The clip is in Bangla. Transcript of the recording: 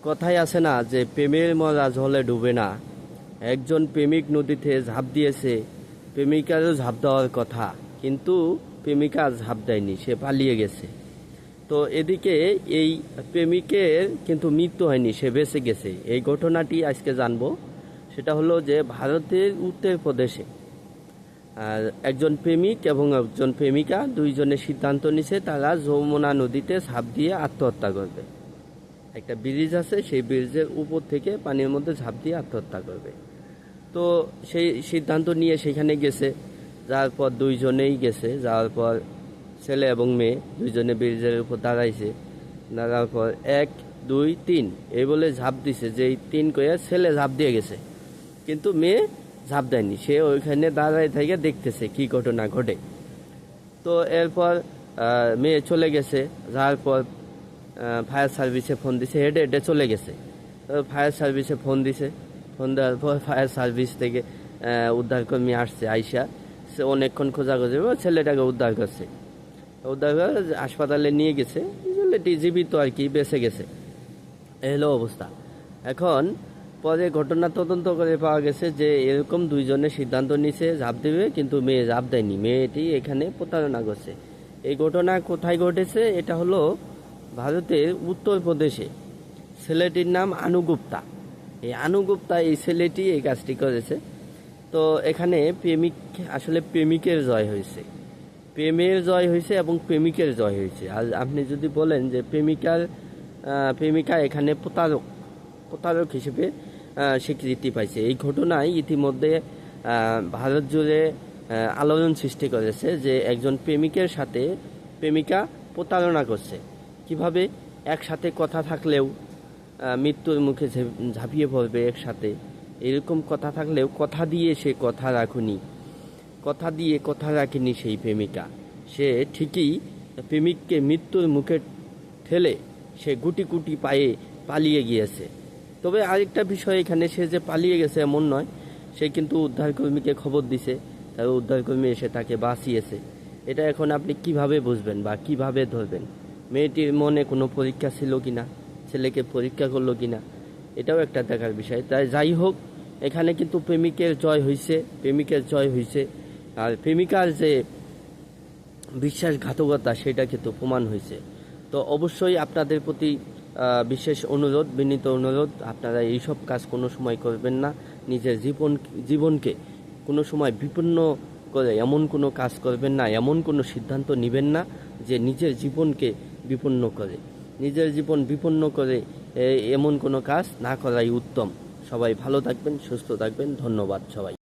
কথাই আছে না যে প্রেমের মজা জলে ডুবে না। একজন প্রেমিক নদীতে ঝাঁপ দিয়েছে, প্রেমিকারও ঝাঁপ দেওয়ার কথা, কিন্তু প্রেমিকা ঝাঁপ দেয়নি, সে পালিয়ে গেছে। তো এদিকে এই প্রেমিকের কিন্তু মৃত্যু হয়নি, সে বেঁচে গেছে। এই ঘটনাটি আজকে জানবো। সেটা হলো যে ভারতের উত্তরপ্রদেশে একজন প্রেমিক এবং একজন প্রেমিকা দুইজনে সিদ্ধান্ত নিছে তারা যমুনা নদীতে ঝাঁপ দিয়ে আত্মহত্যা করবে। একটা ব্রিজ আছে, সেই ব্রিজের উপর থেকে পানির মধ্যে ঝাঁপ দিয়ে আত্মহত্যা করবে। তো সেই সিদ্ধান্ত নিয়ে সেখানে গেছে। যাওয়ার পর দুইজনেই গেছে, যাওয়ার পর ছেলে এবং মেয়ে দুইজনে ব্রিজের উপর দাঁড়াইছে। দাঁড়ার পর 1 2 3 এই বলে ঝাঁপ দিছে, যে এই 3 কয়ে ছেলে ঝাঁপ দিয়ে গেছে, কিন্তু মেয়ে ঝাঁপ দেয়নি। সে ওইখানে দাঁড়ায় থেকে দেখতেছে কি ঘটনা ঘটে। তো এরপর মেয়ে চলে গেছে। যাওয়ার পর ফায়ার সার্ভিসে ফোন দিছে, হেঁটে হেঁটে চলে গেছে। ফায়ার সার্ভিসে ফোন দিছে, ফোন দেওয়ার পর ফায়ার সার্ভিস থেকে উদ্ধারকর্মী আসছে। আইসা সে অনেকক্ষণ খোঁজাখুঁজি ছেলেটাকে উদ্ধার করছে। উদ্ধার করে হাসপাতালে নিয়ে গেছে। ছেলেটি জীবিত আর কি, বেঁচে গেছে। এই হলো অবস্থা। এখন পরে ঘটনা তদন্ত করে পাওয়া গেছে যে এরকম দুইজনে সিদ্ধান্ত নিছে ঝাঁপ দেবে, কিন্তু মেয়ে ঝাঁপ দেয়নি, মেয়েটি এখানে প্রতারণা করছে। এই ঘটনা কোথায় ঘটেছে? এটা হলো ভারতের উত্তরপ্রদেশে। ছেলেটির নাম আনু গুপ্তা। এই আনু গুপ্তা, এই ছেলেটি এই কাজটি করেছে। তো এখানে আসলে প্রেমিকের জয় হয়েছে, প্রেমের জয় হয়েছে এবং প্রেমিকের জয় হয়েছে। আর আপনি যদি বলেন যে প্রেমিকা এখানে প্রতারক হিসেবে স্বীকৃতি পাইছে। এই ঘটনায় ইতিমধ্যে ভারত জুড়ে আলোড়ন সৃষ্টি করেছে যে একজন প্রেমিকের সাথে প্রেমিকা প্রতারণা করছে। কিভাবে? একসাথে কথা থাকলেও মৃত্যুর মুখে ঝাঁপিয়ে পড়বে একসাথে, এরকম কথা থাকলেও কথা দিয়ে সে কথা রাখেনি সেই প্রেমিকা। সে ঠিকই প্রেমিককে মৃত্যুর মুখে ঠেলে সে গুটি গুটি পায়ে পালিয়ে গিয়েছে। তবে আরেকটা বিষয় এখানে, সে যে পালিয়ে গেছে এমন নয়, সে কিন্তু উদ্ধারকর্মীকে খবর দিছে, তার উদ্ধারকর্মী এসে তাকে বাঁচিয়েছে। এটা এখন আপনি কিভাবে বুঝবেন বা কিভাবে ধরবেন? মেয়েটির মনে কোনো পরীক্ষা ছিল কিনা, ছেলেকে পরীক্ষা করলো কিনা, এটাও একটা দেখার বিষয়। তাই যাই হোক, এখানে কিন্তু প্রেমিকের জয় হয়েছে। আর প্রেমিকার যে বিশ্বাসঘাতকতা সেটা কিন্তু প্রমাণ হয়েছে। তো অবশ্যই আপনাদের প্রতি বিশেষ অনুরোধ, বিনীত অনুরোধ, আপনারা এইসব কাজ কোনো সময় করবেন না। নিজের জীবনকে কোনো সময় বিপন্ন করে এমন কোনো কাজ করবেন না, এমন কোনো সিদ্ধান্ত নেবেন না যে নিজের জীবনকে বিপন্ন করে, এমন কোনো কাজ না করাই উত্তম। সবাই ভালো থাকবেন, সুস্থ থাকবেন। ধন্যবাদ সবাই।